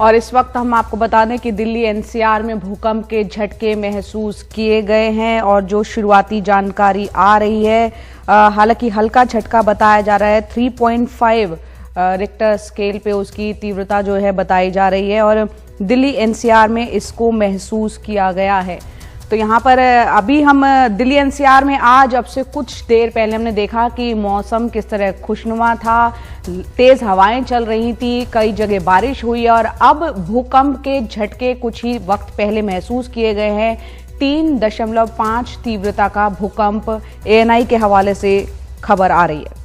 और इस वक्त हम आपको बता दें कि दिल्ली एनसीआर में भूकंप के झटके महसूस किए गए हैं और जो शुरुआती जानकारी आ रही है, हालांकि हल्का झटका बताया जा रहा है। 3.5 रिक्टर स्केल पे उसकी तीव्रता जो है बताई जा रही है और दिल्ली एनसीआर में इसको महसूस किया गया है। तो यहाँ पर अभी हम दिल्ली एनसीआर में आज अब से कुछ देर पहले हमने देखा कि मौसम किस तरह खुशनुमा था, तेज हवाएं चल रही थी, कई जगह बारिश हुई और अब भूकंप के झटके कुछ ही वक्त पहले महसूस किए गए हैं। 3.5 तीव्रता का भूकंप एएनआई के हवाले से खबर आ रही है।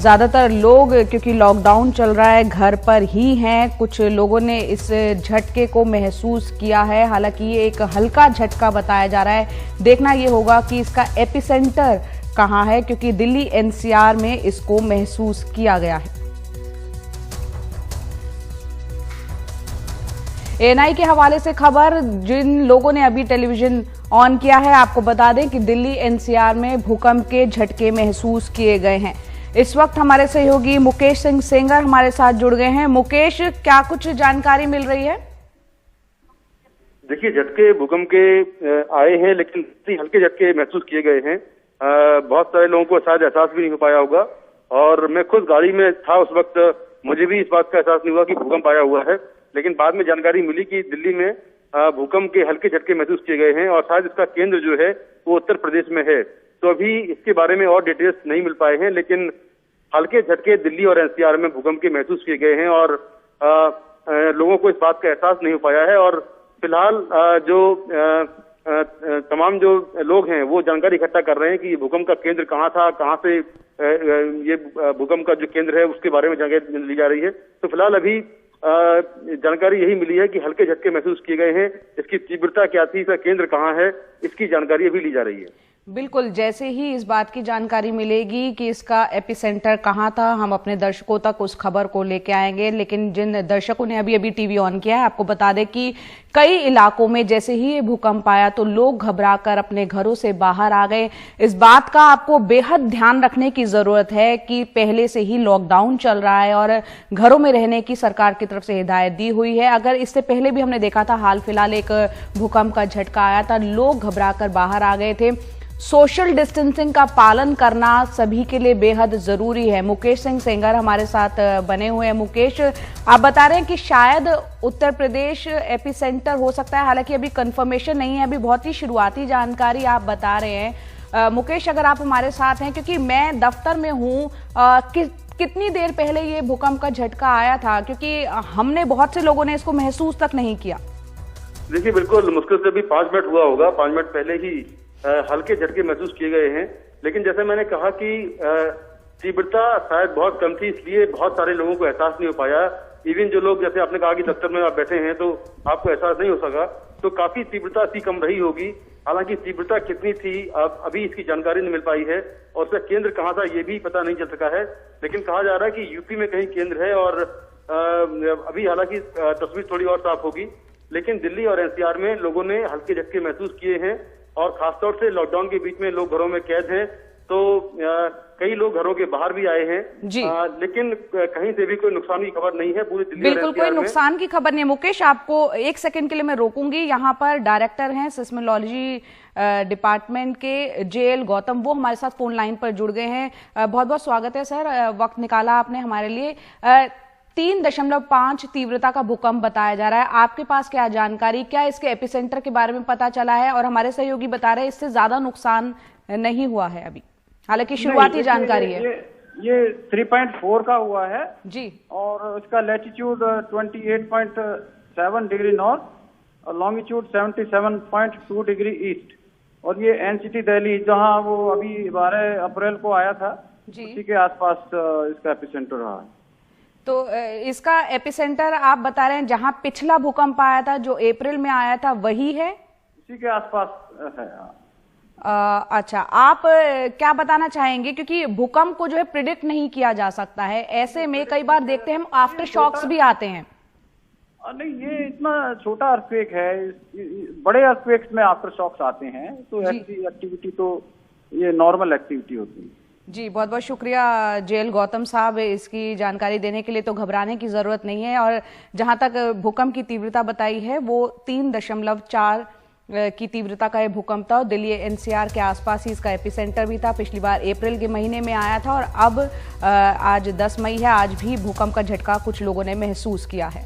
ज्यादातर लोग क्योंकि लॉकडाउन चल रहा है घर पर ही हैं, कुछ लोगों ने इस झटके को महसूस किया है। हालांकि ये एक हल्का झटका बताया जा रहा है। देखना ये होगा कि इसका एपिसेंटर कहां है, क्योंकि दिल्ली एनसीआर में इसको महसूस किया गया है। एएनआई के हवाले से खबर, जिन लोगों ने अभी टेलीविजन ऑन किया है, आपको बता दें कि दिल्ली एनसीआर में भूकंप के झटके महसूस किए गए हैं। इस वक्त हमारे सहयोगी मुकेश सिंह सेंगर हमारे साथ जुड़ गए हैं। मुकेश, क्या कुछ जानकारी मिल रही है? देखिए, झटके भूकंप के आए हैं, लेकिन हल्के झटके महसूस किए गए हैं। बहुत सारे लोगों को शायद एहसास भी नहीं हो पाया होगा और मैं खुद गाड़ी में था उस वक्त, मुझे भी इस बात का एहसास नहीं हुआ कि भूकंप आया हुआ है। लेकिन बाद में जानकारी मिली कि दिल्ली में भूकंप के हल्के झटके महसूस किए गए हैं और शायद इसका केंद्र जो है वो उत्तर प्रदेश में है। तो अभी इसके बारे में और डिटेल्स नहीं मिल पाए हैं, लेकिन हल्के झटके दिल्ली और एनसीआर में भूकंप के महसूस किए गए हैं और लोगों को इस बात का एहसास नहीं हो पाया है। और फिलहाल जो तमाम जो लोग हैं वो जानकारी इकट्ठा कर रहे हैं कि भूकंप का केंद्र कहाँ था, कहाँ से ये भूकंप का जो केंद्र है उसके बारे में जानकारी ली जा रही है। तो फिलहाल अभी जानकारी यही मिली है कि हल्के झटके महसूस किए गए हैं। इसकी तीव्रता क्या थी, इसका केंद्र कहाँ है, इसकी जानकारी अभी ली जा रही है। बिल्कुल, जैसे ही इस बात की जानकारी मिलेगी कि इसका एपिसेंटर कहां था, हम अपने दर्शकों तक उस खबर को लेके आएंगे। लेकिन जिन दर्शकों ने अभी टीवी ऑन किया है, आपको बता दें कि कई इलाकों में जैसे ही ये भूकंप आया तो लोग घबराकर अपने घरों से बाहर आ गए। इस बात का आपको बेहद ध्यान रखने की जरूरत है कि पहले से ही लॉकडाउन चल रहा है और घरों में रहने की सरकार की तरफ से हिदायत दी हुई है। अगर इससे पहले भी हमने देखा था, हाल फिलहाल एक भूकंप का झटका आया था, लोग घबराकर बाहर आ गए थे। सोशल डिस्टेंसिंग का पालन करना सभी के लिए बेहद जरूरी है। मुकेश सिंह सेंगर हमारे साथ बने हुए हैं। मुकेश, आप बता रहे हैं कि शायद उत्तर प्रदेश एपिसेंटर हो सकता है, हालांकि अभी कंफर्मेशन नहीं है, अभी बहुत ही शुरुआती जानकारी आप बता रहे हैं। मुकेश, अगर आप हमारे साथ हैं, क्योंकि मैं दफ्तर में हूँ, कितनी देर पहले ये भूकंप का झटका आया था, क्योंकि हमने बहुत से लोगों ने इसको महसूस तक नहीं किया। देखिए, बिल्कुल मुश्किल से भी 5 मिनट हुआ होगा, 5 मिनट पहले ही हल्के झटके महसूस किए गए हैं। लेकिन जैसे मैंने कहा कि तीव्रता शायद बहुत कम थी, इसलिए बहुत सारे लोगों को एहसास नहीं हो पाया। इवन जो लोग, जैसे आपने कहा कि दफ्तर में आप बैठे हैं तो आपको एहसास नहीं हो सका, तो काफी तीव्रता अति कम रही होगी। हालांकि तीव्रता कितनी थी अभी इसकी जानकारी नहीं मिल पाई है और उसका केंद्र कहाँ था ये भी पता नहीं चल सका है। लेकिन कहा जा रहा है कि यूपी में कहीं केंद्र है और अभी हालांकि तस्वीर थोड़ी और साफ होगी। लेकिन दिल्ली और एनसीआर में लोगों ने हल्के झटके महसूस किए हैं और खासतौर से लॉकडाउन के बीच में लोग घरों में कैद हैं, तो कई लोग घरों के बाहर भी आए हैं जी। लेकिन कहीं से भी कोई नुकसान की खबर नहीं है पूरी दिल्ली। बिल्कुल कोई नुकसान की खबर नहीं है। मुकेश, आपको 1 सेकंड के लिए मैं रोकूंगी। यहाँ पर डायरेक्टर हैं सिस्मोलॉजी डिपार्टमेंट के जेएल गौतम, वो हमारे साथ फोन लाइन पर जुड़ गए हैं। बहुत बहुत स्वागत है सर, वक्त निकाला आपने हमारे लिए। 3.5 तीव्रता का भूकंप बताया जा रहा है, आपके पास क्या जानकारी, क्या इसके एपिसेंटर के बारे में पता चला है? और हमारे सहयोगी बता रहे हैं इससे ज्यादा नुकसान नहीं हुआ है अभी, हालांकि शुरुआती जानकारी है। ये 3.4 का हुआ है जी, और इसका लैटिट्यूड 28.7 डिग्री नॉर्थ और लॉन्गिट्यूड 77.2 डिग्री ईस्ट। और ये एनसीटी दिल्ली, जहां वो अभी 12 अप्रैल को आया था, उसी के आसपास इसका एपिसेंटर रहा है। तो इसका एपिसेंटर आप बता रहे हैं जहां पिछला भूकंप आया था जो अप्रैल में आया था वही है, उसी के आसपास है। अच्छा, आप क्या बताना चाहेंगे, क्योंकि भूकंप को जो है प्रिडिक्ट नहीं किया जा सकता है, ऐसे में कई बार देखते हैं हम आफ्टर शॉक्स भी आते हैं। नहीं, ये इतना छोटा अर्थक्वेक है, बड़े अर्थक्वेक्स में आफ्टर शॉक्स आते हैं, तो ऐसी एक्टिविटी तो ये नॉर्मल एक्टिविटी होती है। जी, बहुत बहुत शुक्रिया जेएल गौतम साहब, इसकी जानकारी देने के लिए। तो घबराने की जरूरत नहीं है। और जहां तक भूकंप की तीव्रता बताई है वो 3.4 की तीव्रता का यह भूकंप था और दिल्ली एनसीआर के आसपास ही इसका एपिसेंटर भी था। पिछली बार अप्रैल के महीने में आया था और अब आज 10 मई है, आज भी भूकंप का झटका कुछ लोगों ने महसूस किया है।